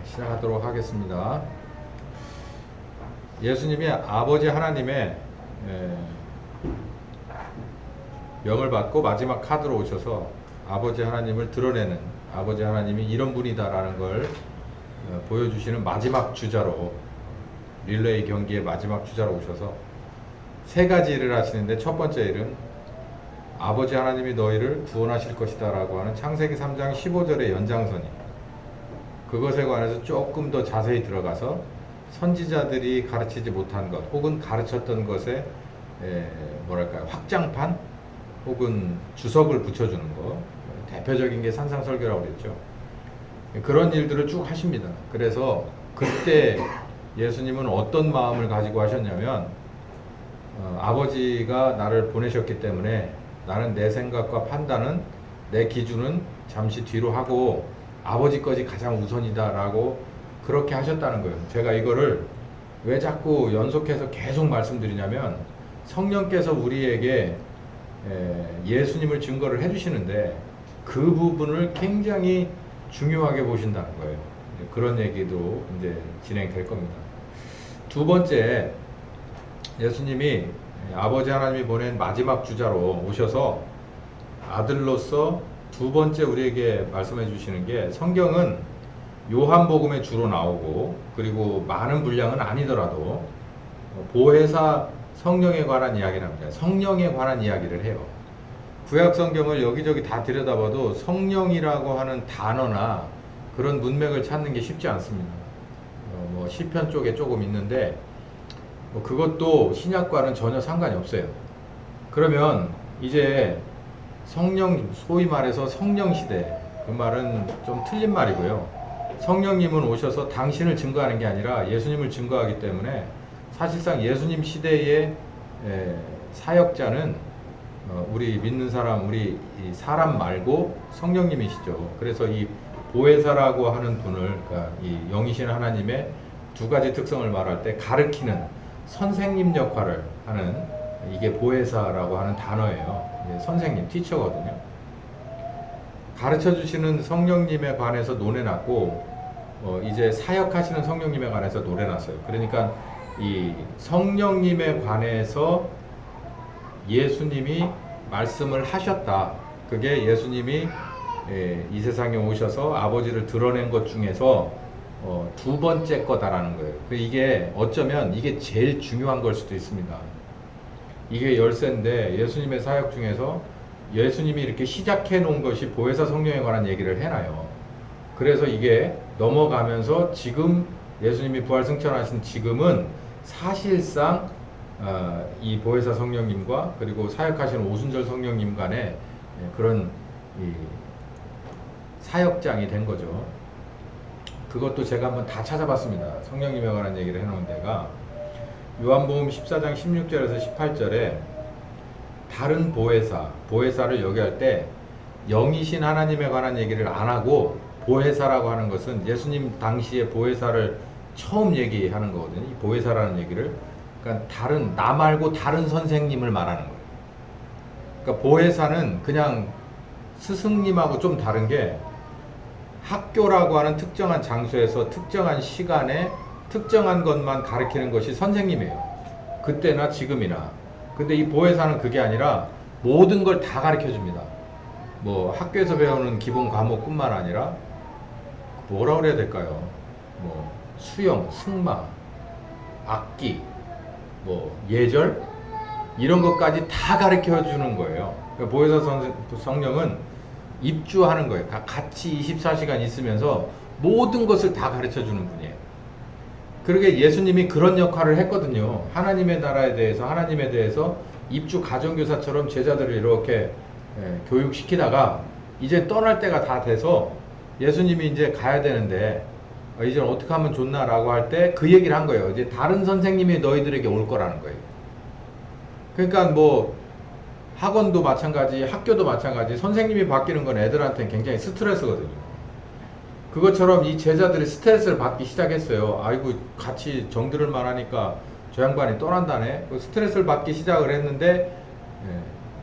시작하도록 하겠습니다. 예수님이 아버지 하나님의 명을 받고 마지막 카드로 오셔서 아버지 하나님을 드러내는, 아버지 하나님이 이런 분이다라는 걸 보여주시는 마지막 주자로, 릴레이 경기의 마지막 주자로 오셔서 세 가지 일을 하시는데, 첫 번째 일은 아버지 하나님이 너희를 구원하실 것이다 라고 하는 창세기 3장 15절의 연장선이, 그것에 관해서 조금 더 자세히 들어가서 선지자들이 가르치지 못한 것 혹은 가르쳤던 것에 뭐랄까요, 확장판 혹은 주석을 붙여주는 것, 대표적인 게 산상설교라고 그랬죠. 그런 일들을 쭉 하십니다. 그래서 그때 예수님은 어떤 마음을 가지고 하셨냐면, 아버지가 나를 보내셨기 때문에 나는 내 생각과 판단은, 내 기준은 잠시 뒤로 하고 아버지 것이 가장 우선이다 라고 그렇게 하셨다는 거예요. 제가 이거를 왜 자꾸 연속해서 계속 말씀드리냐면, 성령께서 우리에게 예수님을 증거를 해주시는데 그 부분을 굉장히 중요하게 보신다는 거예요. 그런 얘기도 이제 진행될 겁니다. 두 번째, 예수님이 아버지 하나님이 보낸 마지막 주자로 오셔서 아들로서 두 번째 우리에게 말씀해 주시는 게, 성경은 요한복음에 주로 나오고 그리고 많은 분량은 아니더라도 보혜사 성령에 관한 이야기를 합니다. 성령에 관한 이야기를 해요. 구약 성경을 여기저기 다 들여다봐도 성령이라고 하는 단어나 그런 문맥을 찾는 게 쉽지 않습니다. 뭐 시편 쪽에 조금 있는데 그것도 신약과는 전혀 상관이 없어요. 그러면 이제 성령, 소위 말해서 성령 시대, 그 말은 좀 틀린 말이고요. 성령님은 오셔서 당신을 증거하는 게 아니라 예수님을 증거하기 때문에, 사실상 예수님 시대의 사역자는 우리 믿는 사람, 우리 사람 말고 성령님이시죠. 그래서 이 보혜사라고 하는 분을, 그러니까 이 영이신 하나님의 두 가지 특성을 말할 때 가르치는 선생님 역할을 하는, 이게 보혜사라고 하는 단어예요. 선생님, 티처거든요. 가르쳐 주시는 성령님에 관해서 논해놨고, 이제 사역하시는 성령님에 관해서 논해놨어요. 그러니까 이 성령님에 관해서 예수님이 말씀을 하셨다. 그게 예수님이 이 세상에 오셔서 아버지를 드러낸 것 중에서 두 번째 거다라는 거예요. 이게 어쩌면 이게 제일 중요한 걸 수도 있습니다. 이게 열쇠인데, 예수님의 사역 중에서 예수님이 이렇게 시작해 놓은 것이 보혜사 성령에 관한 얘기를 해놔요. 그래서 이게 넘어가면서 지금 예수님이 부활승천하신 지금은 사실상 이 보혜사 성령님과 그리고 사역하시는 오순절 성령님 간의 그런 사역장이 된 거죠. 그것도 제가 한번 다 찾아봤습니다. 성령님에 관한 얘기를 해놓은 데가 요한복음 14장 16절에서 18절에 다른 보혜사를 여기 할 때 영이신 하나님에 관한 얘기를 안 하고, 보혜사라고 하는 것은 예수님 당시에 보혜사를 처음 얘기하는 거거든요. 이 보혜사라는 얘기를, 그러니까 다른, 나 말고 다른 선생님을 말하는 거예요. 그러니까 보혜사는 그냥 스승님하고 좀 다른 게, 학교라고 하는 특정한 장소에서 특정한 시간에 특정한 것만 가르치는 것이 선생님이에요. 그때나 지금이나. 근데 이 보혜사는 그게 아니라 모든 걸 다 가르쳐 줍니다. 뭐 학교에서 배우는 기본 과목뿐만 아니라 뭐라 그래야 될까요? 뭐 수영, 승마, 악기, 뭐 예절, 이런 것까지 다 가르쳐 주는 거예요. 그러니까 보혜사 성령은 입주하는 거예요. 같이 24시간 있으면서 모든 것을 다 가르쳐 주는 분이에요. 그러게 예수님이 그런 역할을 했거든요. 하나님의 나라에 대해서, 하나님에 대해서 입주 가정교사처럼 제자들을 이렇게 교육시키다가 이제 떠날 때가 다 돼서 예수님이 이제 가야 되는데, 이제 어떻게 하면 좋나 라고 할 때 그 얘기를 한 거예요. 이제 다른 선생님이 너희들에게 올 거라는 거예요. 그러니까 뭐 학원도 마찬가지, 학교도 마찬가지, 선생님이 바뀌는 건 애들한테는 굉장히 스트레스거든요. 그것처럼 이 제자들이 스트레스를 받기 시작했어요. 아이고, 같이 정들을만 하니까 저 양반이 떠난다네. 스트레스를 받기 시작을 했는데,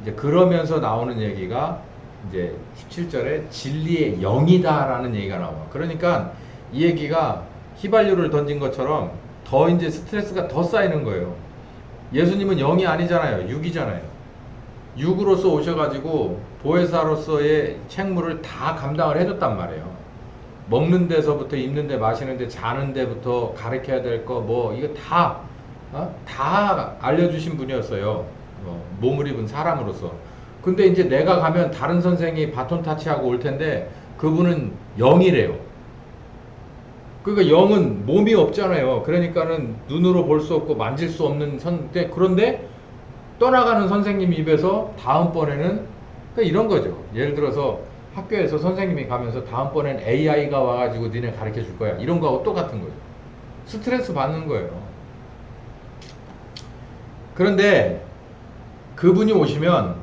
이제 그러면서 나오는 얘기가 이제 17절에 진리의 영이다라는 얘기가 나와요. 그러니까 이 얘기가 휘발유를 던진 것처럼 더 이제 스트레스가 더 쌓이는 거예요. 예수님은 0이 아니잖아요. 6이잖아요. 6으로서 오셔가지고 보혜사로서의 책무를 다 감당을 해줬단 말이에요. 먹는 데서부터 입는 데 마시는 데 자는 데부터 가르쳐야 될 거 뭐 이거 다 알려주신 분이었어요. 몸을 입은 사람으로서. 근데 이제 내가 가면 다른 선생이 바톤 타치하고 올 텐데 그분은 0이래요. 그러니까 0은 몸이 없잖아요. 그러니까는 눈으로 볼 수 없고 만질 수 없는 그런데 떠나가는 선생님 입에서 다음번에는 그러니까 이런 거죠. 예를 들어서 학교에서 선생님이 가면서 다음번엔 AI가 와가지고 니네 가르쳐 줄 거야. 이런 거하고 똑같은 거죠. 스트레스 받는 거예요. 그런데 그분이 오시면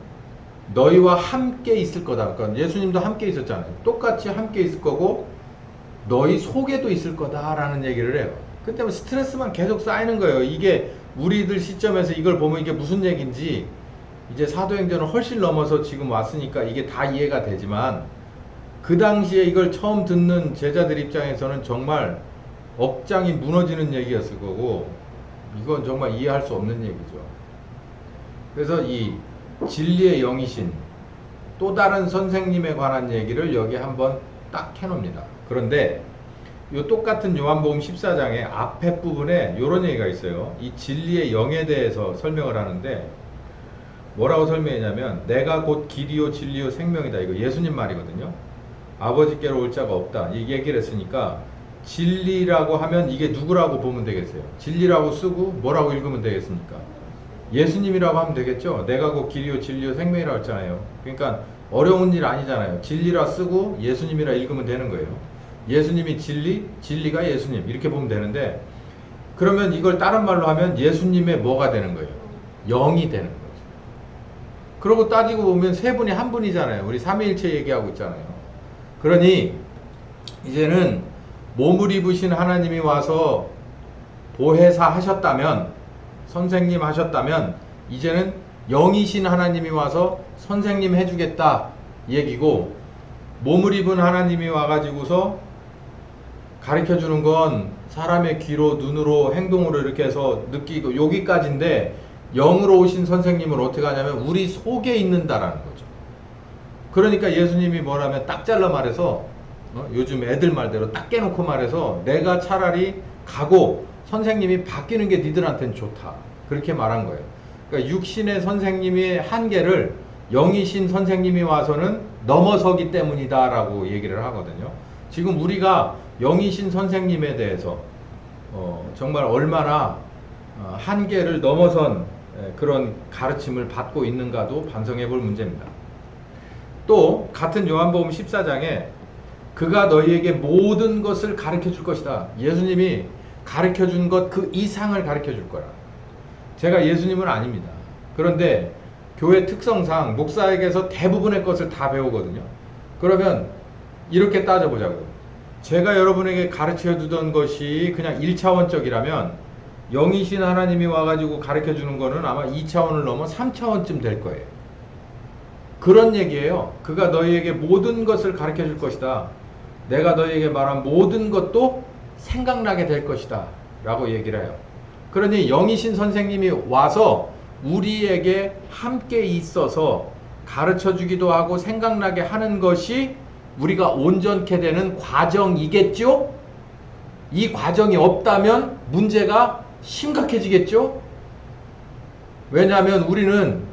너희와 함께 있을 거다. 그러니까 예수님도 함께 있었잖아요. 똑같이 함께 있을 거고 너희 속에도 있을 거다라는 얘기를 해요. 그때 스트레스만 계속 쌓이는 거예요. 이게 우리들 시점에서 이걸 보면 이게 무슨 얘기인지 이제 사도행전을 훨씬 넘어서 지금 왔으니까 이게 다 이해가 되지만 그 당시에 이걸 처음 듣는 제자들 입장에서는 정말 억장이 무너지는 얘기였을 거고 이건 정말 이해할 수 없는 얘기죠. 그래서 이 진리의 영이신 또 다른 선생님에 관한 얘기를 여기 한번 딱 해놓습니다. 그런데 이 똑같은 요한복음 14장의 앞에 부분에 이런 얘기가 있어요. 이 진리의 영에 대해서 설명을 하는데 뭐라고 설명했냐면 내가 곧 길이요 진리요 생명이다. 이거 예수님 말이거든요. 아버지께로 올 자가 없다. 이 얘기를 했으니까 진리라고 하면 이게 누구라고 보면 되겠어요? 진리라고 쓰고 뭐라고 읽으면 되겠습니까? 예수님이라고 하면 되겠죠. 내가 곧 길이요 진리요 생명이라고 했잖아요. 그러니까 어려운 일 아니잖아요. 진리라 쓰고 예수님이라 읽으면 되는 거예요. 예수님이 진리, 진리가 예수님 이렇게 보면 되는데 그러면 이걸 다른 말로 하면 예수님의 뭐가 되는 거예요? 영이 되는 거죠. 그러고 따지고 보면 세 분이 한 분이잖아요. 우리 삼위일체 얘기하고 있잖아요. 그러니 이제는 몸을 입으신 하나님이 와서 보혜사 하셨다면 선생님 하셨다면 이제는 영이신 하나님이 와서 선생님 해주겠다 얘기고 몸을 입은 하나님이 와가지고서 가르쳐주는 건 사람의 귀로 눈으로 행동으로 이렇게 해서 느끼고 여기까지인데 영으로 오신 선생님은 어떻게 하냐면 우리 속에 있는다라는 거죠. 그러니까 예수님이 뭐라면 딱 잘라 말해서 요즘 애들 말대로 딱 깨놓고 말해서 내가 차라리 가고 선생님이 바뀌는 게 니들한테는 좋다. 그렇게 말한 거예요. 그러니까 육신의 선생님의 한계를 영이신 선생님이 와서는 넘어서기 때문이다 라고 얘기를 하거든요. 지금 우리가 영이신 선생님에 대해서 정말 얼마나 한계를 넘어선 그런 가르침을 받고 있는가도 반성해 볼 문제입니다. 또 같은 요한복음 14장에 그가 너희에게 모든 것을 가르쳐 줄 것이다. 예수님이 가르쳐 준 것 그 이상을 가르쳐 줄 거라. 제가 예수님은 아닙니다. 그런데 교회 특성상 목사에게서 대부분의 것을 다 배우거든요. 그러면 이렇게 따져보자고요. 제가 여러분에게 가르쳐 주던 것이 그냥 1차원적이라면 영이신 하나님이 와가지고 가르쳐 주는 거는 아마 2차원을 넘어 3차원쯤 될 거예요. 그런 얘기예요. 그가 너희에게 모든 것을 가르쳐 줄 것이다. 내가 너희에게 말한 모든 것도 생각나게 될 것이다 라고 얘기를 해요. 그러니 영이신 선생님이 와서 우리에게 함께 있어서 가르쳐 주기도 하고 생각나게 하는 것이 우리가 온전케 되는 과정이겠죠? 이 과정이 없다면 문제가 심각해지겠죠? 왜냐하면 우리는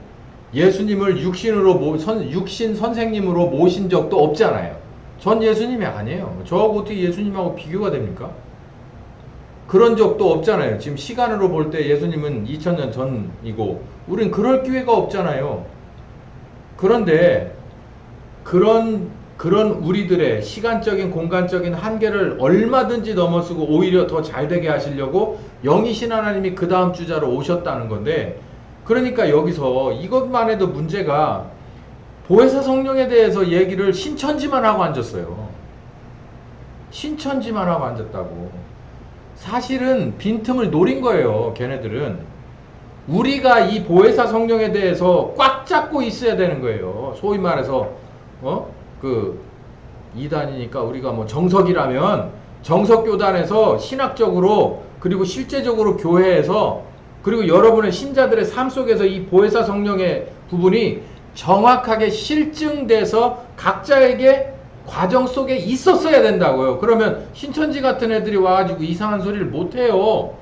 예수님을 육신 선생님으로 모신 적도 없잖아요. 전 예수님이 아니에요. 저하고 어떻게 예수님하고 비교가 됩니까? 그런 적도 없잖아요. 지금 시간으로 볼 때 예수님은 2000년 전이고 우린 그럴 기회가 없잖아요. 그런데 그런 우리들의 시간적인 공간적인 한계를 얼마든지 넘어서고 오히려 더 잘되게 하시려고 영이신 하나님이 그 다음 주자로 오셨다는 건데, 그러니까 여기서 이것만 해도 문제가 보혜사 성령에 대해서 얘기를 신천지만 하고 앉았어요. 신천지만 하고 앉았다고. 사실은 빈틈을 노린 거예요. 걔네들은. 우리가 이 보혜사 성령에 대해서 꽉 잡고 있어야 되는 거예요. 소위 말해서 그 이단이니까 우리가 뭐 정석이라면 정석교단에서 신학적으로 그리고 실제적으로 교회에서 그리고 여러분의 신자들의 삶 속에서 이 보혜사 성령의 부분이 정확하게 실증돼서 각자에게 과정 속에 있었어야 된다고요. 그러면 신천지 같은 애들이 와가지고 이상한 소리를 못해요.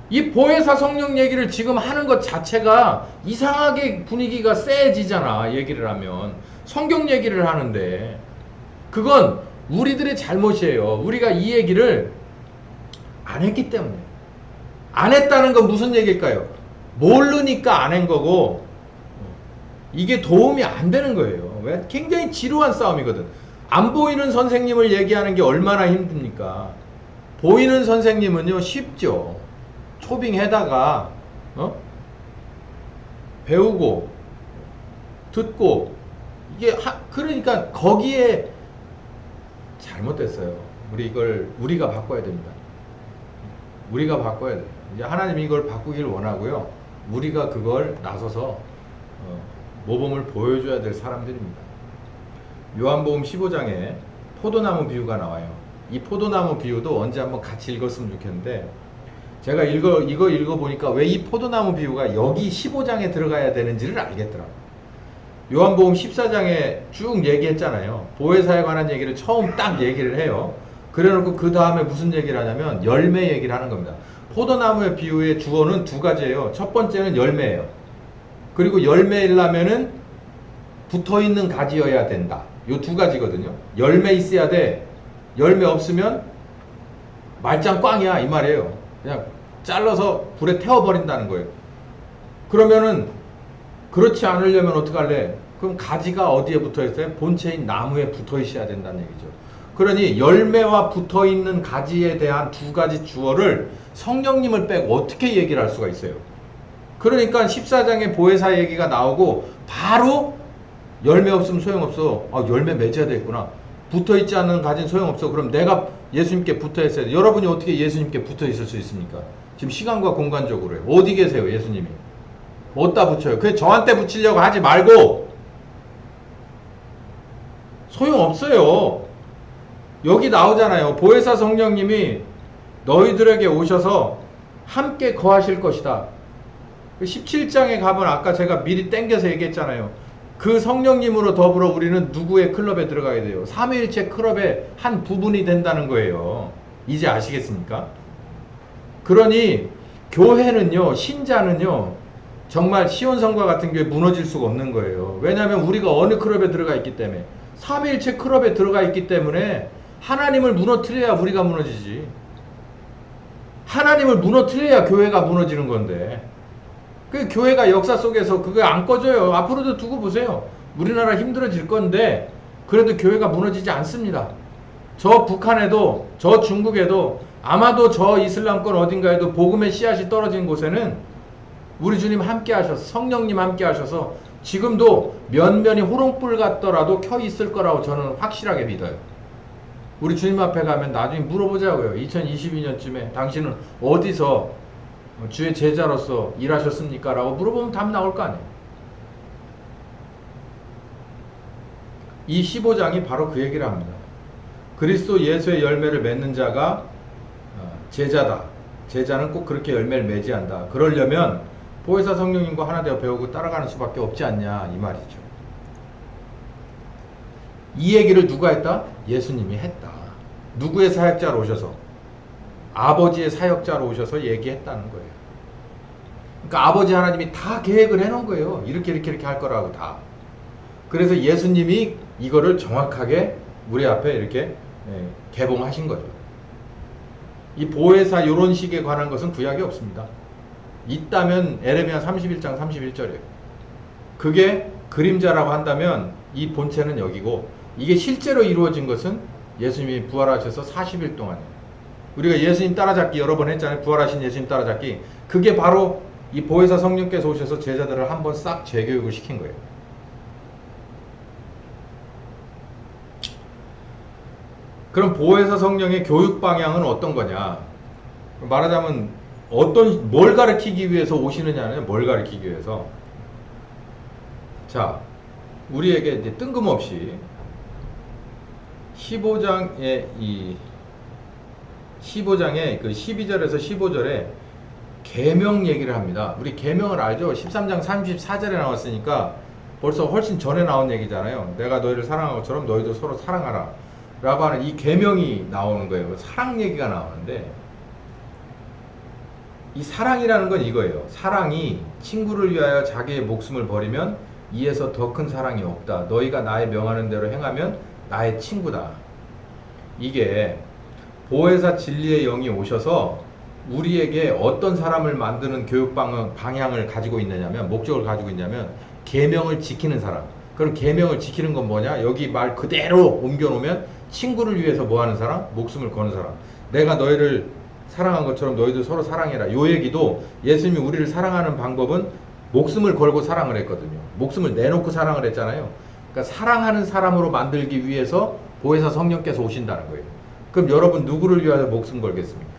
이 보혜사 성령 얘기를 지금 하는 것 자체가 이상하게 분위기가 쎄해지잖아. 얘기를 하면 성경 얘기를 하는데 그건 우리들의 잘못이에요. 우리가 이 얘기를 안 했기 때문에. 안 했다는 건 무슨 얘기일까요? 모르니까 안 한 거고 이게 도움이 안 되는 거예요. 왜? 굉장히 지루한 싸움이거든. 안 보이는 선생님을 얘기하는 게 얼마나 힘듭니까? 보이는 선생님은요 쉽죠. 초빙해다가 배우고 듣고 이게 그러니까 거기에 잘못됐어요. 우리가 바꿔야 됩니다. 우리가 바꿔야 돼요. 이제 하나님이 이걸 바꾸길 원하고요. 우리가 그걸 나서서 모범을 보여줘야 될 사람들입니다. 요한복음 15장에 포도나무 비유가 나와요. 이 포도나무 비유도 언제 한번 같이 읽었으면 좋겠는데 제가 이거 읽어보니까 왜 이 포도나무 비유가 여기 15장에 들어가야 되는지를 알겠더라고요. 요한복음 14장에 쭉 얘기했잖아요. 보혜사에 관한 얘기를 처음 딱 얘기를 해요. 그래놓고 그 다음에 무슨 얘기를 하냐면 열매 얘기를 하는 겁니다. 포도나무의 비유의 주어는 두 가지예요. 첫 번째는 열매예요. 그리고 열매이려면은 붙어있는 가지여야 된다. 요 두 가지거든요. 열매 있어야 돼. 열매 없으면 말짱 꽝이야 이 말이에요. 그냥 잘라서 불에 태워버린다는 거예요. 그러면은 그렇지 않으려면 어떡할래? 그럼 가지가 어디에 붙어있어요? 본체인 나무에 붙어있어야 된다는 얘기죠. 그러니 열매와 붙어있는 가지에 대한 두 가지 주어를 성령님을 빼고 어떻게 얘기를 할 수가 있어요? 그러니까 14장에 보혜사 얘기가 나오고 바로 열매 없으면 소용없어. 열매 맺어야 되겠구나. 붙어있지 않는 가지는 소용없어. 그럼 내가 예수님께 붙어있어야 돼. 여러분이 어떻게 예수님께 붙어있을 수 있습니까? 지금 시간과 공간적으로요. 어디 계세요 예수님이? 어디다 붙여요? 그게 저한테 붙이려고 하지 말고 소용없어요. 여기 나오잖아요. 보혜사 성령님이 너희들에게 오셔서 함께 거하실 것이다. 17장에 가면 아까 제가 미리 땡겨서 얘기했잖아요. 그 성령님으로 더불어 우리는 누구의 클럽에 들어가야 돼요? 삼위일체 클럽의 한 부분이 된다는 거예요. 이제 아시겠습니까? 그러니 교회는요, 신자는요, 정말 시온성과 같은 교회 무너질 수가 없는 거예요. 왜냐하면 우리가 어느 클럽에 들어가 있기 때문에 삼위일체 클럽에 들어가 있기 때문에 하나님을 무너뜨려야 우리가 무너지지. 하나님을 무너뜨려야 교회가 무너지는 건데 그 교회가 역사 속에서 그거 안 꺼져요. 앞으로도 두고 보세요. 우리나라 힘들어질 건데 그래도 교회가 무너지지 않습니다. 저 북한에도 저 중국에도 아마도 저 이슬람권 어딘가에도 복음의 씨앗이 떨어진 곳에는 우리 주님 함께 하셔서 성령님 함께 하셔서 지금도 면면이 호롱불 같더라도 켜 있을 거라고 저는 확실하게 믿어요. 우리 주님 앞에 가면 나중에 물어보자고요. 2022년쯤에 당신은 어디서 주의 제자로서 일하셨습니까? 라고 물어보면 답 나올 거 아니에요. 이 15장이 바로 그 얘기를 합니다. 그리스도 예수의 열매를 맺는 자가 제자다. 제자는 꼭 그렇게 열매를 맺어야 한다. 그러려면 보혜사 성령님과 하나 되어 배우고 따라가는 수밖에 없지 않냐 이 말이죠. 이 얘기를 누가 했다? 예수님이 했다. 누구의 사역자로 오셔서? 아버지의 사역자로 오셔서 얘기했다는 거예요. 그러니까 아버지 하나님이 다 계획을 해놓은 거예요. 이렇게 할 거라고 다. 그래서 예수님이 이거를 정확하게 우리 앞에 이렇게 개봉하신 거죠. 이 보혜사 요런 식에 관한 것은 구약에 없습니다. 있다면 에레미야 31장 31절이에요. 그게 그림자라고 한다면 이 본체는 여기고 이게 실제로 이루어진 것은 예수님이 부활하셔서 40일 동안이에요. 우리가 예수님 따라잡기 여러 번 했잖아요. 부활하신 예수님 따라잡기. 그게 바로 이 보혜사 성령께서 오셔서 제자들을 한번 싹 재교육을 시킨 거예요. 그럼 보혜사 성령의 교육 방향은 어떤 거냐? 말하자면 뭘 가르치기 위해서 오시느냐는 뭘 가르치기 위해서. 자, 우리에게 이제 뜬금없이 15장의 이 15장에 그 12절에서 15절에 계명 얘기를 합니다. 우리 계명을 알죠? 13장 34절에 나왔으니까 벌써 훨씬 전에 나온 얘기잖아요. 내가 너희를 사랑한 것처럼 너희도 서로 사랑하라 라고 하는 이 계명이 나오는 거예요. 사랑 얘기가 나오는데, 이 사랑이라는 건 이거예요. 사랑이 친구를 위하여 자기의 목숨을 버리면 이에서 더 큰 사랑이 없다. 너희가 나의 명하는 대로 행하면 나의 친구다. 이게 보혜사 진리의 영이 오셔서 우리에게 어떤 사람을 만드는 교육 방향을 가지고 있느냐면, 목적을 가지고 있냐면 계명을 지키는 사람. 그럼 계명을 지키는 건 뭐냐? 여기 말 그대로 옮겨놓으면 친구를 위해서 뭐 하는 사람? 목숨을 거는 사람. 내가 너희를 사랑한 것처럼 너희도 서로 사랑해라. 요 얘기도 예수님이 우리를 사랑하는 방법은 목숨을 걸고 사랑을 했거든요. 목숨을 내놓고 사랑을 했잖아요. 그러니까 사랑하는 사람으로 만들기 위해서 보혜사 성령께서 오신다는 거예요. 그럼 여러분 누구를 위해서 목숨 걸겠습니까?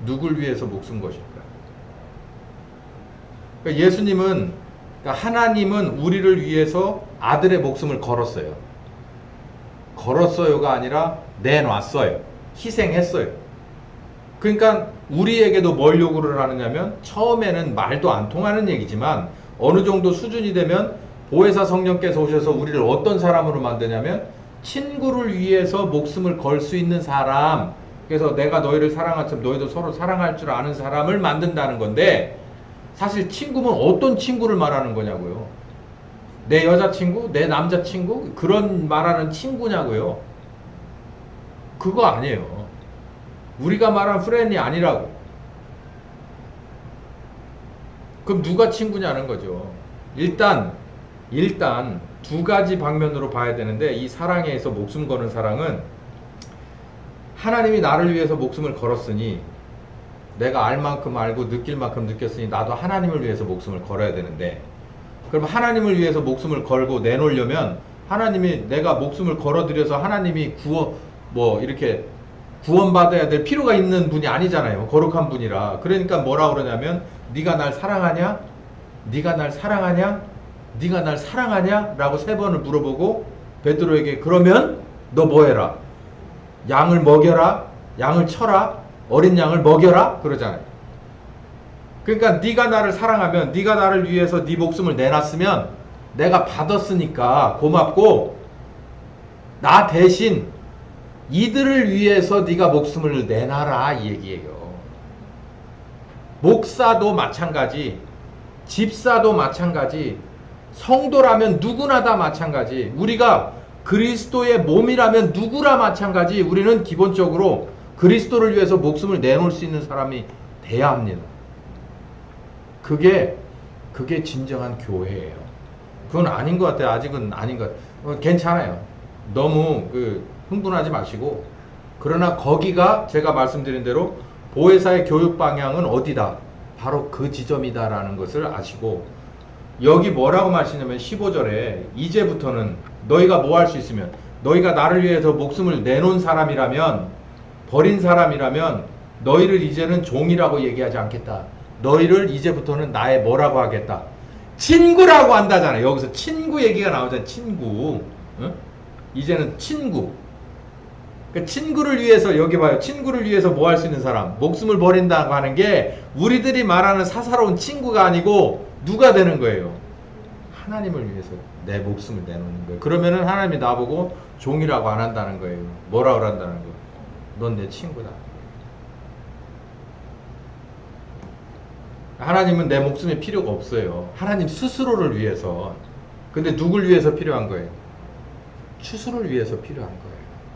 누굴 위해서 목숨 거실까? 그러니까 예수님은, 그러니까 하나님은 우리를 위해서 아들의 목숨을 걸었어요. 걸었어요가 아니라 내놨어요. 희생했어요. 그러니까 우리에게도 뭘 요구를 하느냐면, 처음에는 말도 안 통하는 얘기지만 어느 정도 수준이 되면 보혜사 성령께서 오셔서 우리를 어떤 사람으로 만드냐면 친구를 위해서 목숨을 걸 수 있는 사람, 그래서 내가 너희를 사랑한 것처럼 너희도 서로 사랑할 줄 아는 사람을 만든다는 건데, 사실 친구면 어떤 친구를 말하는 거냐고요. 내 여자친구, 내 남자친구, 그런 말하는 친구냐고요. 그거 아니에요. 우리가 말한 프렌이 아니라고. 그럼 누가 친구냐는 거죠. 일단 두 가지 방면으로 봐야 되는데, 이 사랑에서 목숨 거는 사랑은, 하나님이 나를 위해서 목숨을 걸었으니, 내가 알 만큼 알고 느낄 만큼 느꼈으니 나도 하나님을 위해서 목숨을 걸어야 되는데, 그럼 하나님을 위해서 목숨을 걸고 내놓으려면 하나님이, 내가 목숨을 걸어드려서 하나님이 이렇게 구원받아야 될 필요가 있는 분이 아니잖아요. 거룩한 분이라. 그러니까 뭐라 그러냐면, 네가 날 사랑하냐? 네가 날 사랑하냐? 네가 날 사랑하냐? 라고 3번을 물어보고 베드로에게, 그러면 너 뭐 해라? 양을 먹여라? 양을 쳐라? 어린 양을 먹여라? 그러잖아요. 그러니까 네가 나를 사랑하면, 네가 나를 위해서 네 목숨을 내놨으면 내가 받았으니까 고맙고, 나 대신 이들을 위해서 네가 목숨을 내놔라, 이 얘기예요. 목사도 마찬가지, 집사도 마찬가지, 성도라면 누구나 다 마찬가지, 우리가 그리스도의 몸이라면 누구나 마찬가지, 우리는 기본적으로 그리스도를 위해서 목숨을 내놓을 수 있는 사람이 돼야 합니다. 그게 진정한 교회예요. 그건 아닌 것 같아요. 아직은 아닌 것 같아요. 괜찮아요. 너무 흥분하지 마시고. 그러나 거기가 제가 말씀드린 대로 보혜사의 교육 방향은 어디다? 바로 그 지점이다라는 것을 아시고, 여기 뭐라고 말씀하시냐면 15절에 이제부터는 너희가 뭐 할 수 있으면, 너희가 나를 위해서 목숨을 내놓은 사람이라면, 버린 사람이라면 너희를 이제는 종이라고 얘기하지 않겠다. 너희를 이제부터는 나의 뭐라고 하겠다? 친구라고 한다잖아요. 여기서 친구 얘기가 나오잖아요. 친구. 응? 이제는 친구. 그 친구를 위해서, 여기 봐요. 친구를 위해서 뭐 할 수 있는 사람? 목숨을 버린다고 하는 게 우리들이 말하는 사사로운 친구가 아니고 누가 되는 거예요? 하나님을 위해서 내 목숨을 내놓는 거예요. 그러면은 하나님이 나보고 종이라고 안 한다는 거예요. 뭐라고 한다는 거예요? 넌 내 친구다. 하나님은 내 목숨이 필요가 없어요. 하나님 스스로를 위해서. 근데 누굴 위해서 필요한 거예요? 추수를 위해서 필요한 거예요.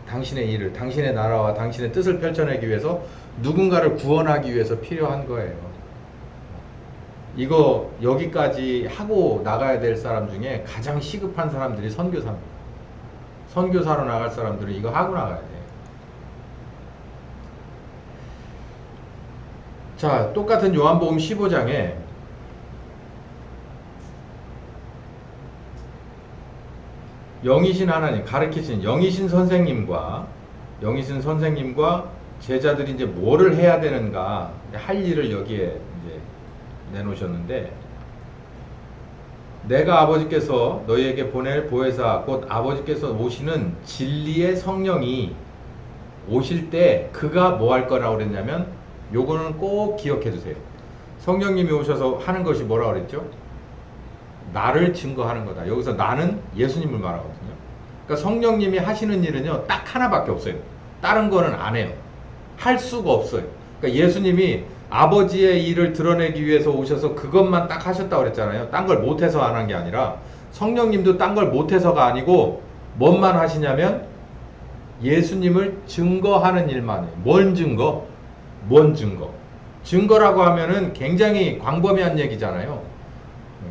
당신의 일을, 당신의 나라와 당신의 뜻을 펼쳐내기 위해서, 누군가를 구원하기 위해서 필요한 거예요. 이거 여기까지 하고 나가야 될 사람 중에 가장 시급한 사람들이 선교사입니다. 선교사로 나갈 사람들은 이거 하고 나가야 돼요. 자, 똑같은 요한복음 15장에 영이신 하나님, 가르치신 영이신 선생님과 제자들이 이제 뭐를 해야 되는가, 할 일을 여기에 이제 내놓으셨는데, 내가 아버지께서 너희에게 보낼 보혜사 곧 아버지께서 오시는 진리의 성령이 오실 때 그가 뭐 할 거라고 그랬냐면, 요거는 꼭 기억해 두세요. 성령님이 오셔서 하는 것이 뭐라고 그랬죠? 나를 증거하는 거다. 여기서 나는 예수님을 말하거든요. 그러니까 성령님이 하시는 일은요, 딱 하나밖에 없어요. 다른 거는 안 해요. 할 수가 없어요. 그러니까 예수님이 아버지의 일을 드러내기 위해서 오셔서 그것만 딱 하셨다고 그랬잖아요. 딴 걸 못해서 안 한 게 아니라, 성령님도 딴 걸 못해서가 아니고 뭔만 하시냐면 예수님을 증거하는 일만 해요. 뭔 증거? 뭔 증거? 증거라고 하면은 굉장히 광범위한 얘기잖아요.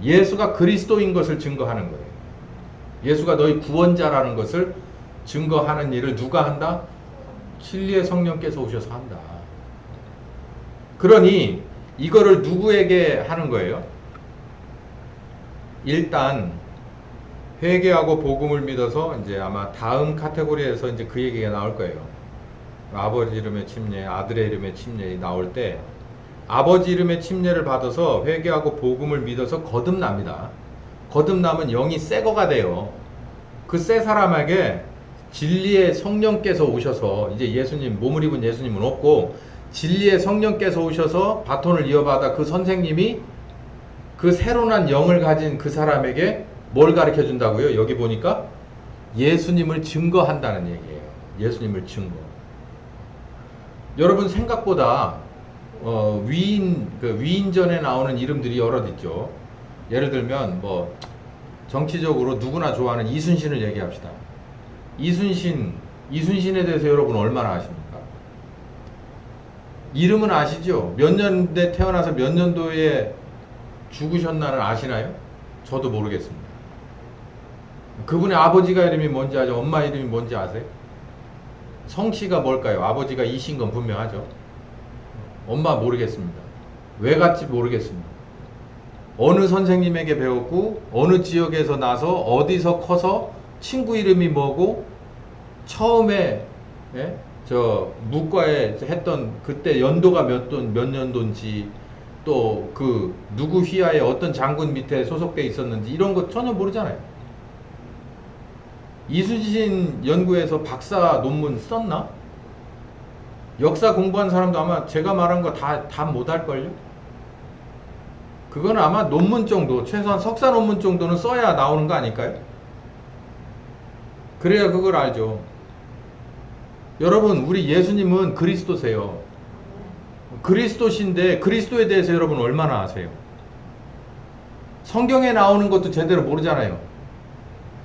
예수가 그리스도인 것을 증거하는 거예요. 예수가 너희 구원자라는 것을 증거하는 일을 누가 한다? 진리의 성령께서 오셔서 한다. 그러니 이거를 누구에게 하는 거예요? 일단 회개하고 복음을 믿어서 이제 아마 다음 카테고리에서 이제 그 얘기가 나올 거예요. 아버지 이름의 침례, 아들의 이름의 침례 나올 때, 아버지 이름의 침례를 받아서 회개하고 복음을 믿어서 거듭납니다. 거듭나면 영이 새 거가 돼요. 그 새 사람에게 진리의 성령께서 오셔서, 이제 예수님, 몸을 입은 예수님은 없고 진리의 성령께서 오셔서 바톤을 이어받아 그 선생님이 그 새로 난 영을 가진 그 사람에게 뭘 가르쳐 준다고요? 여기 보니까 예수님을 증거한다는 얘기예요. 예수님을 증거. 여러분 생각보다 위인전에 나오는 이름들이 여럿 있죠. 예를 들면 뭐 정치적으로 누구나 좋아하는 이순신을 얘기합시다. 이순신에 대해서 여러분 얼마나 아십니까? 이름은 아시죠? 몇 년대 태어나서 몇 년도에 죽으셨나는 아시나요? 저도 모르겠습니다. 그분의 아버지가 이름이 뭔지 아죠? 엄마 이름이 뭔지 아세요? 성씨가 뭘까요? 아버지가 이신 건 분명하죠. 엄마 모르겠습니다. 왜 갔지 모르겠습니다. 어느 선생님에게 배웠고 어느 지역에서 나서 어디서 커서 친구 이름이 뭐고 처음에 저 무과에 했던 그때 연도가 몇 년도인지 또 그 누구 휘하에 어떤 장군 밑에 소속돼 있었는지 이런 거 전혀 모르잖아요. 이순신 연구에서 박사 논문 썼나? 역사 공부한 사람도 아마 제가 말한 거 다 못할걸요? 그건 아마 논문 정도, 최소한 석사 논문 정도는 써야 나오는 거 아닐까요? 그래야 그걸 알죠. 여러분, 우리 예수님은 그리스도세요. 그리스도신데 그리스도에 대해서 여러분 얼마나 아세요? 성경에 나오는 것도 제대로 모르잖아요.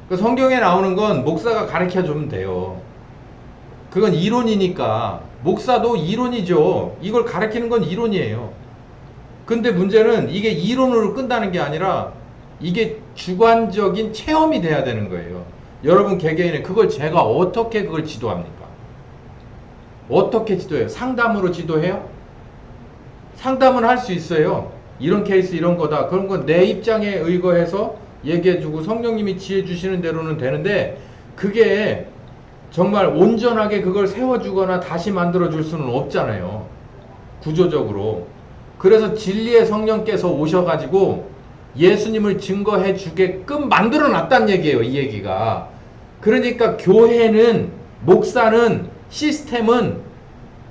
그 성경에 나오는 건 목사가 가르쳐 주면 돼요. 그건 이론이니까. 목사도 이론이죠. 이걸 가르치는 건 이론이에요. 근데 문제는 이게 이론으로 끝나는 게 아니라 이게 주관적인 체험이 돼야 되는 거예요. 여러분 개개인의 그걸 제가 어떻게 그걸 지도합니까? 어떻게 지도해요? 상담으로 지도해요? 상담은 할 수 있어요. 이런 케이스 이런 거다. 그런 건 내 입장에 의거해서 얘기해주고 성령님이 지혜 주시는 대로는 되는데 그게 정말 온전하게 그걸 세워주거나 다시 만들어줄 수는 없잖아요. 구조적으로. 그래서 진리의 성령께서 오셔가지고 예수님을 증거해 주게끔 만들어 놨단 얘기예요. 이 얘기가. 그러니까 교회는, 목사는, 시스템은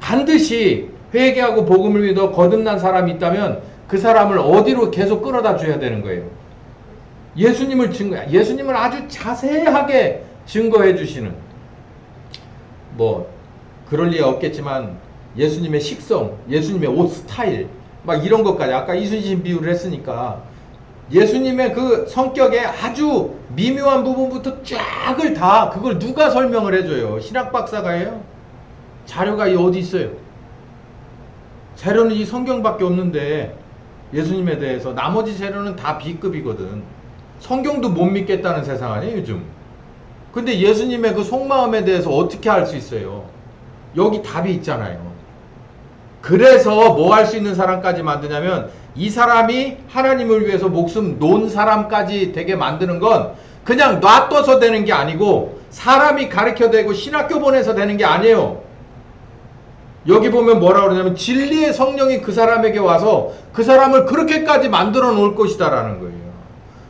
반드시 회개하고 복음을 믿어 거듭난 사람이 있다면 그 사람을 어디로 계속 끌어다 줘야 되는 거예요. 예수님을 아주 자세하게 증거해 주시는, 뭐 그럴 리가 없겠지만 예수님의 식성, 예수님의 옷 스타일 막 이런 것까지 아까 이순신 비유를 했으니까 예수님의 그 성격의 아주 미묘한 부분부터 쫙을 다 그걸 누가 설명을 해줘요? 신학 박사가 해요? 자료가 어디 있어요? 자료는 이 성경밖에 없는데 예수님에 대해서 나머지 자료는 다 B급이거든. 성경도 못 믿겠다는 세상 아니에요 요즘. 근데 예수님의 그 속마음에 대해서 어떻게 알 수 있어요? 여기 답이 있잖아요. 그래서 뭐 할 수 있는 사람까지 만드냐면 이 사람이 하나님을 위해서 목숨 놓은 사람까지 되게 만드는 건 그냥 놔둬서 되는 게 아니고 사람이 가르쳐대고 신학교 보내서 되는 게 아니에요. 여기 보면 뭐라고 그러냐면 진리의 성령이 그 사람에게 와서 그 사람을 그렇게까지 만들어 놓을 것이다라는 거예요.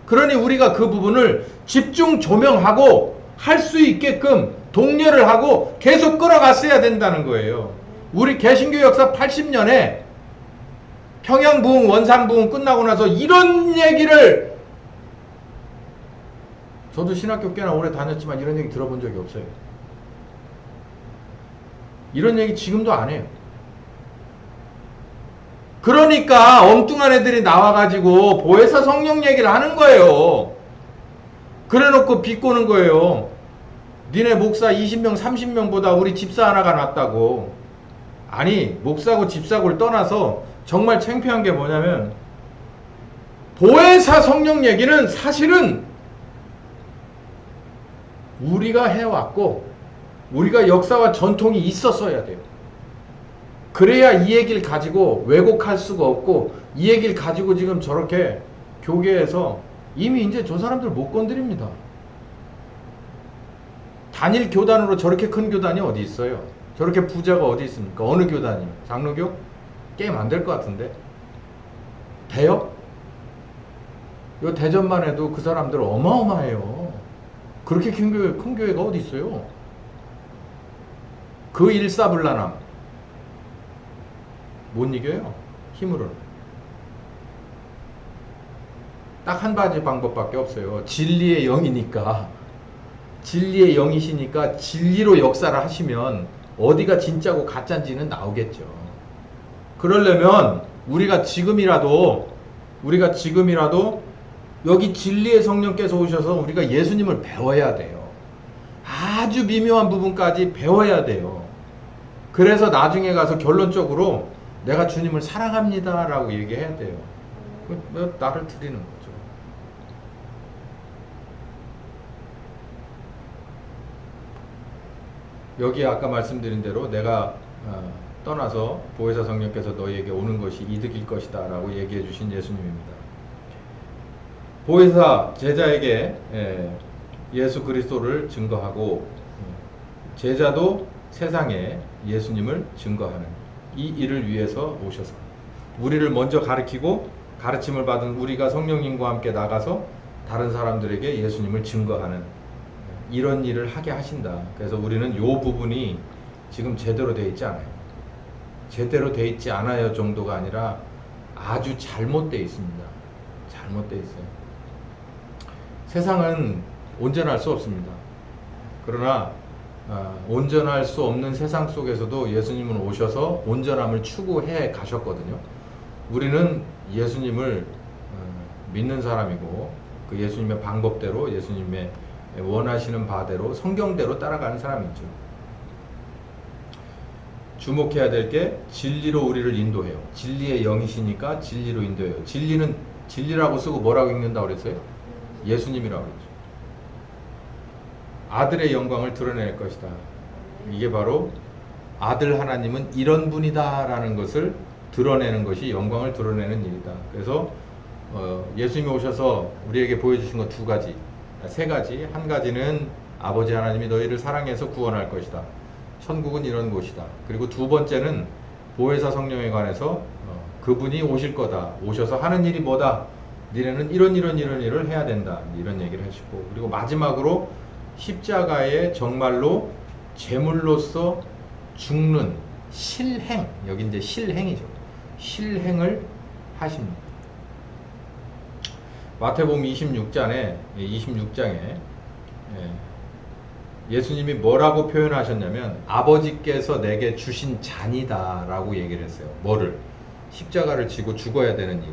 그러니 우리가 그 부분을 집중 조명하고 할 수 있게끔 독려를 하고 계속 끌어갔어야 된다는 거예요. 우리 개신교 역사 80년에 평양부흥, 원산부흥 끝나고 나서 이런 얘기를, 저도 신학교 꽤나 오래 다녔지만 이런 얘기 들어본 적이 없어요. 이런 얘기 지금도 안 해요. 그러니까 엉뚱한 애들이 나와가지고 보혜사 성령 얘기를 하는 거예요. 그래놓고 비꼬는 거예요. 니네 목사 20명 30명보다 우리 집사 하나가 낫다고. 아니, 목사고 집사고를 떠나서 정말 창피한 게 뭐냐면, 보혜사 성령 얘기는 사실은 우리가 해왔고 우리가 역사와 전통이 있었어야 돼요. 그래야 이 얘기를 가지고 왜곡할 수가 없고, 이 얘기를 가지고 지금 저렇게 교계에서 이미 이제 저 사람들 못 건드립니다. 단일 교단으로 저렇게 큰 교단이 어디 있어요? 저렇게 부자가 어디 있습니까? 어느 교단이요? 장로교? 게임 안 될 것 같은데. 돼요? 요 대전만 해도 그 사람들 어마어마해요. 그렇게 큰 교회가 어디 있어요? 그 일사불란함 못 이겨요. 힘으로는. 딱 한 가지 방법밖에 없어요. 진리의 영이니까, 진리의 영이시니까 진리로 역사를 하시면 어디가 진짜고 가짜인지는 나오겠죠. 그러려면 우리가 지금이라도 여기 진리의 성령께서 오셔서 우리가 예수님을 배워야 돼요. 아주 미묘한 부분까지 배워야 돼요. 그래서 나중에 가서 결론적으로 내가 주님을 사랑합니다 라고 얘기해야 돼요. 나를 드리는 거죠. 여기 아까 말씀드린 대로 내가 떠나서 보혜사 성령께서 너희에게 오는 것이 이득일 것이다 라고 얘기해 주신 예수님입니다. 보혜사 제자에게 예수 그리스도를 증거하고, 제자도 세상에 예수님을 증거하는 이 일을 위해서 오셔서 우리를 먼저 가르치고, 가르침을 받은 우리가 성령님과 함께 나가서 다른 사람들에게 예수님을 증거하는 이런 일을 하게 하신다. 그래서 우리는 이 부분이 지금 제대로 되어 있지 않아요. 제대로 되어 있지 않아요 정도가 아니라 아주 잘못되어 있습니다. 잘못되어 있어요. 세상은 온전할 수 없습니다. 그러나 온전할 수 없는 세상 속에서도 예수님은 오셔서 온전함을 추구해 가셨거든요. 우리는 예수님을 믿는 사람이고, 그 예수님의 방법대로, 예수님의 원하시는 바대로, 성경대로 따라가는 사람이죠. 주목해야 될 게 진리로 우리를 인도해요. 진리의 영이시니까 진리로 인도해요. 진리는 진리라고 쓰고 뭐라고 읽는다고 그랬어요? 예수님이라고 그랬죠. 아들의 영광을 드러낼 것이다. 이게 바로 아들 하나님은 이런 분이다 라는 것을 드러내는 것이 영광을 드러내는 일이다. 그래서 예수님이 오셔서 우리에게 보여주신 것 두 가지, 세 가지. 한 가지는 아버지 하나님이 너희를 사랑해서 구원할 것이다. 천국은 이런 곳이다. 그리고 두 번째는 보혜사 성령에 관해서 그분이 오실 거다. 오셔서 하는 일이 뭐다. 니네는 이런 일을 해야 된다. 이런 얘기를 하시고, 그리고 마지막으로 십자가에 정말로 제물로서 죽는 실행, 여기 이제 실행이죠. 실행을 하십니다. 마태복음 26장에 예수님이 뭐라고 표현하셨냐면, 아버지께서 내게 주신 잔이다 라고 얘기를 했어요. 뭐를? 십자가를 지고 죽어야 되는 일이.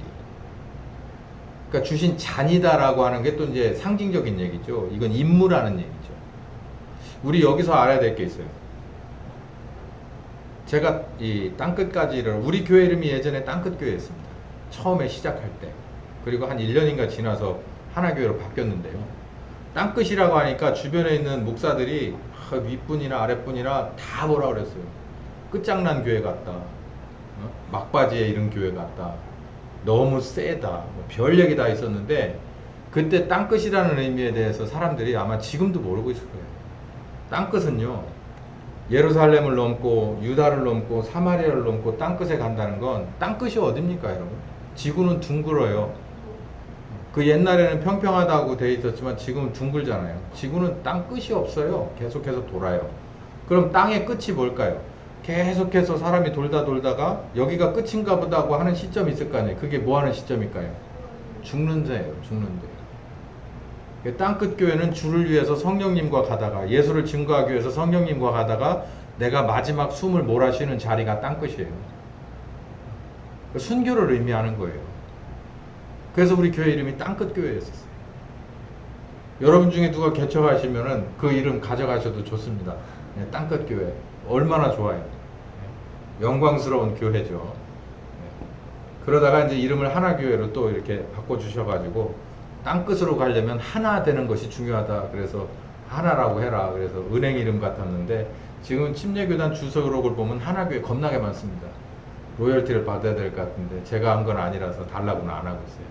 그러니까 주신 잔이다 라고 하는 게 또 이제 상징적인 얘기죠. 이건 임무라는 얘기죠. 우리 여기서 알아야 될 게 있어요. 제가 이 땅끝까지를, 우리 교회 이름이 예전에 땅끝교회였습니다. 처음에 시작할 때. 그리고 한 1년인가 지나서 하나교회로 바뀌었는데요. 땅끝이라고 하니까 주변에 있는 목사들이 윗분이나 아랫분이나 다 뭐라 그랬어요. 끝장난 교회 같다. 막바지에 이런 교회 같다. 너무 세다. 별 얘기 다 있었는데, 그때 땅끝이라는 의미에 대해서 사람들이 아마 지금도 모르고 있을 거예요. 땅끝은요, 예루살렘을 넘고 유다를 넘고 사마리아를 넘고 땅끝에 간다는 건, 땅끝이 어딥니까 여러분? 지구는 둥글어요. 그 옛날에는 평평하다고 돼 있었지만 지금은 둥글잖아요. 지구는 땅 끝이 없어요. 계속해서 돌아요. 그럼 땅의 끝이 뭘까요? 계속해서 사람이 돌다가 여기가 끝인가 보다 하고 하는 시점이 있을 거 아니에요. 그게 뭐 하는 시점일까요? 죽는 데예요. 죽는 데. 땅끝 교회는 주를 위해서 성령님과 가다가, 예수를 증거하기 위해서 성령님과 가다가 내가 마지막 숨을 몰아쉬는 자리가 땅끝이에요. 순교를 의미하는 거예요. 그래서 우리 교회 이름이 땅끝 교회였었어요. 여러분 중에 누가 개척하시면은 그 이름 가져가셔도 좋습니다. 네, 땅끝 교회. 얼마나 좋아요. 네, 영광스러운 교회죠. 네. 그러다가 이제 이름을 하나교회로 또 이렇게 바꿔주셔가지고 땅끝으로 가려면 하나 되는 것이 중요하다. 그래서 하나라고 해라. 그래서 은행 이름 같았는데 지금 침례교단 주소록을 보면 하나교회 겁나게 많습니다. 로열티를 받아야 될 것 같은데 제가 한 건 아니라서 달라고는 안 하고 있어요.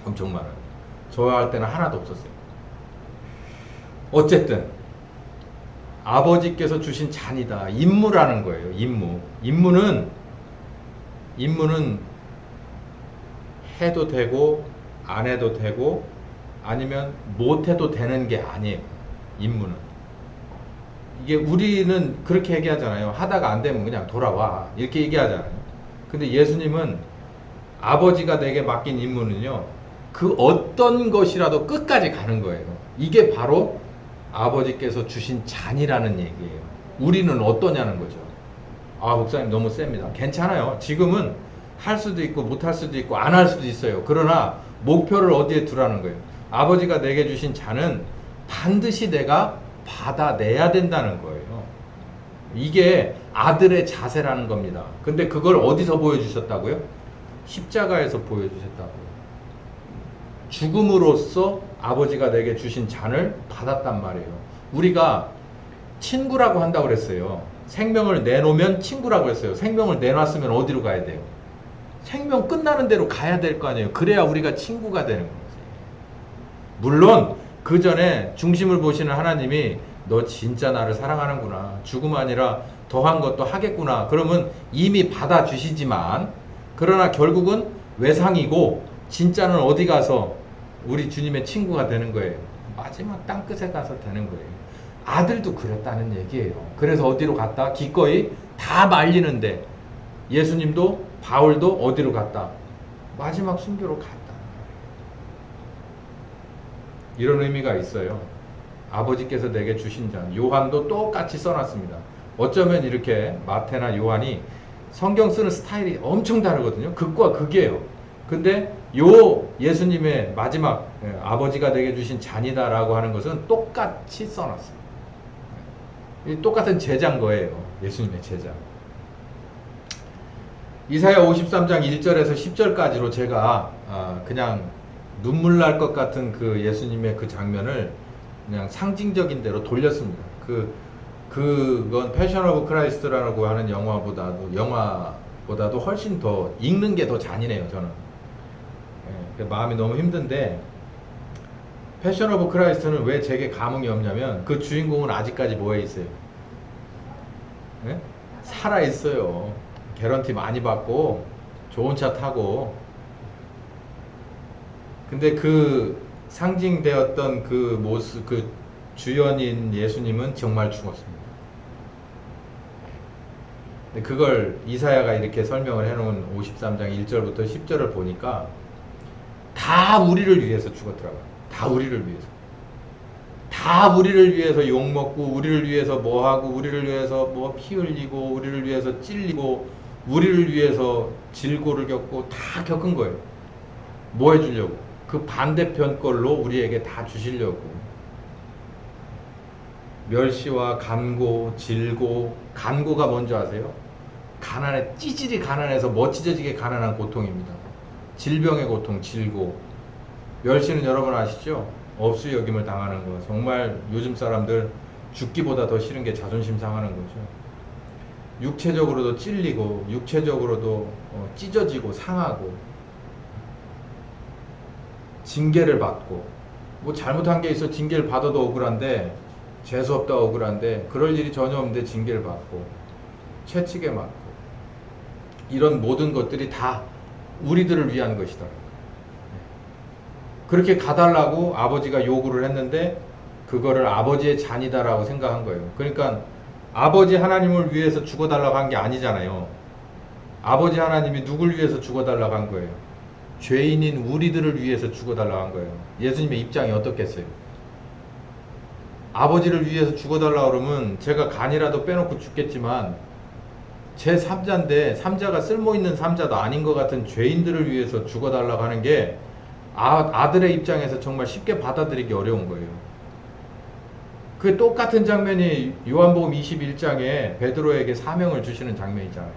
엄청 많아요. 저 할 때는 하나도 없었어요. 어쨌든 아버지께서 주신 잔이다. 임무라는 거예요. 임무. 임무는 해도 되고 안 해도 되고 아니면 못 해도 되는 게 아니에요. 임무는. 이게 우리는 그렇게 얘기하잖아요. 하다가 안 되면 그냥 돌아와. 이렇게 얘기하잖아요. 근데 예수님은 아버지가 내게 맡긴 임무는요. 그 어떤 것이라도 끝까지 가는 거예요. 이게 바로 아버지께서 주신 잔이라는 얘기예요. 우리는 어떠냐는 거죠. 아, 목사님 너무 셉니다. 괜찮아요. 지금은 할 수도 있고 못 할 수도 있고 안 할 수도 있어요. 그러나 목표를 어디에 두라는 거예요. 아버지가 내게 주신 잔은 반드시 내가 받아내야 된다는 거예요. 이게 아들의 자세라는 겁니다. 근데 그걸 어디서 보여주셨다고요? 십자가에서 보여주셨다고요. 죽음으로써 아버지가 내게 주신 잔을 받았단 말이에요. 우리가 친구라고 한다고 그랬어요. 생명을 내놓으면 친구라고 했어요. 생명을 내놨으면 어디로 가야 돼요? 생명 끝나는 대로 가야 될 거 아니에요. 그래야 우리가 친구가 되는 거지. 물론 그 전에 중심을 보시는 하나님이 너 진짜 나를 사랑하는구나. 죽음 아니라 더한 것도 하겠구나. 그러면 이미 받아주시지만 그러나 결국은 외상이고 진짜는 어디 가서 우리 주님의 친구가 되는 거예요. 마지막 땅끝에 가서 되는 거예요. 아들도 그랬다는 얘기예요. 그래서 어디로 갔다? 기꺼이 다 말리는데 예수님도 바울도 어디로 갔다? 마지막 순교로 갔다. 이런 의미가 있어요. 아버지께서 내게 주신 잔. 요한도 똑같이 써놨습니다. 어쩌면 이렇게 마태나 요한이 성경 쓰는 스타일이 엄청 다르거든요. 극과 극이에요. 근데 요 예수님의 마지막 아버지가 내게 주신 잔이다 라고 하는 것은 똑같이 써놨어요. 똑같은 제자인 거예요. 예수님의 제자. 이사야 53장 1절에서 10절까지로 제가 그냥 눈물 날 것 같은 그 예수님의 그 장면을 그냥 상징적인 대로 돌렸습니다. 그건 패션 오브 크라이스트라고 하는 영화보다도 훨씬 더 읽는 게 더 잔인해요. 저는 마음이 너무 힘든데 패션 오브 크라이스트는 왜 제게 감흥이 없냐면 그 주인공은 아직까지 뭐에 있어요? 네? 살아 있어요. 개런티 많이 받고 좋은 차 타고. 근데 그 상징되었던 그 모습, 그 주연인 예수님은 정말 죽었습니다. 근데 그걸 이사야가 이렇게 설명을 해놓은 53장 1절부터 10절을 보니까 다 우리를 위해서 죽었더라고요. 다 우리를 위해서. 다 우리를 위해서 욕먹고, 우리를 위해서 뭐하고, 우리를 위해서 뭐 피 흘리고, 우리를 위해서 찔리고, 우리를 위해서 질고를 겪고 다 겪은 거예요. 뭐 해주려고? 그 반대편 걸로 우리에게 다 주시려고. 멸시와 간고, 질고. 간고가 뭔지 아세요? 가난해, 찌질이 가난해서 멋지어지게 가난한 고통입니다. 질병의 고통, 질고. 멸시는 여러분 아시죠? 업수 여김을 당하는 거. 정말 요즘 사람들 죽기보다 더 싫은 게 자존심 상하는 거죠. 육체적으로도 찔리고, 육체적으로도 찢어지고 상하고, 징계를 받고. 뭐 잘못한 게 있어 징계를 받아도 억울한데, 재수없다 억울한데, 그럴 일이 전혀 없는데 징계를 받고, 채찍에 맞고, 이런 모든 것들이 다 우리들을 위한 것이다. 그렇게 가달라고 아버지가 요구를 했는데 그거를 아버지의 잔이다라고 생각한 거예요. 그러니까 아버지 하나님을 위해서 죽어달라고 한 게 아니잖아요. 아버지 하나님이 누굴 위해서 죽어달라고 한 거예요? 죄인인 우리들을 위해서 죽어달라고 한 거예요. 예수님의 입장이 어떻겠어요? 아버지를 위해서 죽어달라고 그러면 제가 간이라도 빼놓고 죽겠지만 제 삼자인데 삼자가 쓸모있는 삼자도 아닌 것 같은 죄인들을 위해서 죽어달라고 하는 게 아들의 입장에서 정말 쉽게 받아들이기 어려운 거예요. 그 똑같은 장면이 요한복음 21장에 베드로에게 사명을 주시는 장면이잖아요.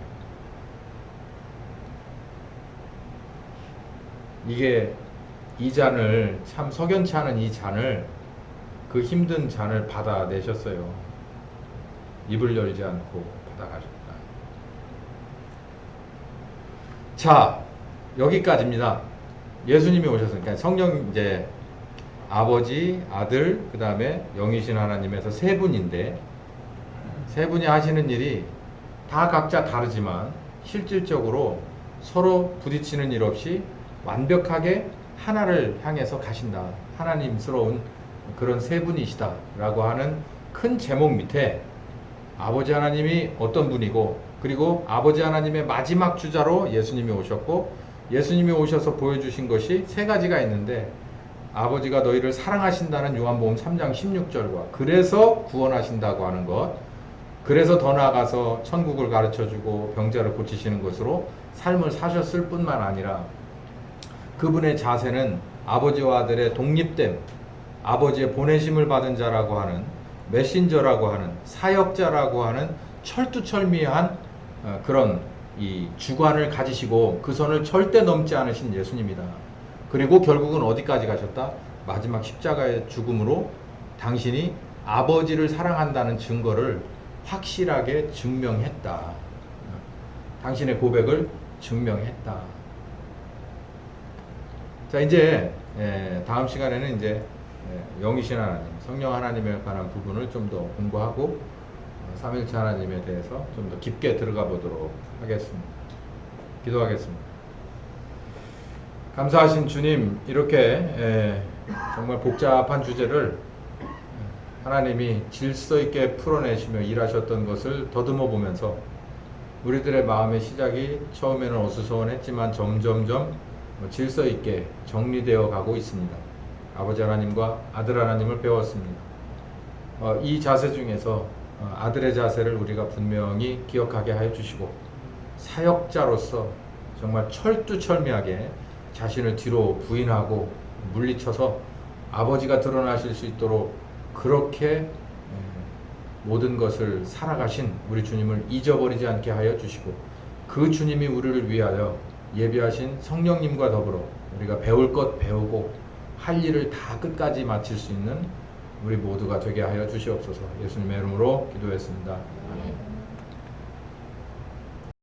이게 이 잔을 참 석연치 않은 이 잔을 그 힘든 잔을 받아내셨어요. 입을 열지 않고 받아가셨다. 자, 여기까지입니다. 예수님이 오셨으니까 성령 이제 아버지, 아들, 그 다음에 영이신 하나님에서 세 분인데 세 분이 하시는 일이 다 각자 다르지만 실질적으로 서로 부딪히는 일 없이 완벽하게 하나를 향해서 가신다. 하나님스러운 그런 세 분이시다 라고 하는 큰 제목 밑에 아버지 하나님이 어떤 분이고 그리고 아버지 하나님의 마지막 주자로 예수님이 오셨고 예수님이 오셔서 보여주신 것이 세 가지가 있는데 아버지가 너희를 사랑하신다는 요한복음 3장 16절과 그래서 구원하신다고 하는 것 그래서 더 나아가서 천국을 가르쳐주고 병자를 고치시는 것으로 삶을 사셨을 뿐만 아니라 그분의 자세는 아버지와 아들의 독립됨 아버지의 보내심을 받은 자라고 하는 메신저라고 하는 사역자라고 하는 철두철미한 그런 이 주관을 가지시고 그 선을 절대 넘지 않으신 예수님이다. 그리고 결국은 어디까지 가셨다? 마지막 십자가의 죽음으로 당신이 아버지를 사랑한다는 증거를 확실하게 증명했다. 당신의 고백을 증명했다. 자, 이제 다음 시간에는 이제 영이신 하나님, 성령 하나님에 관한 부분을 좀 더 공부하고 삼일체 하나님에 대해서 좀 더 깊게 들어가 보도록 하겠습니다. 기도하겠습니다. 감사하신 주님, 이렇게 정말 복잡한 주제를 하나님이 질서 있게 풀어내시며 일하셨던 것을 더듬어 보면서 우리들의 마음의 시작이 처음에는 어수선했지만 점점점 질서 있게 정리되어 가고 있습니다. 아버지 하나님과 아들 하나님을 배웠습니다. 이 자세 중에서 아들의 자세를 우리가 분명히 기억하게 하여 주시고 사역자로서 정말 철두철미하게 자신을 뒤로 부인하고 물리쳐서 아버지가 드러나실 수 있도록 그렇게 모든 것을 살아가신 우리 주님을 잊어버리지 않게 하여 주시고 그 주님이 우리를 위하여 예비하신 성령님과 더불어 우리가 배울 것 배우고 할 일을 다 끝까지 마칠 수 있는 우리 모두가 되게 하여 주시옵소서. 예수님의 이름으로 기도했습니다. 아멘.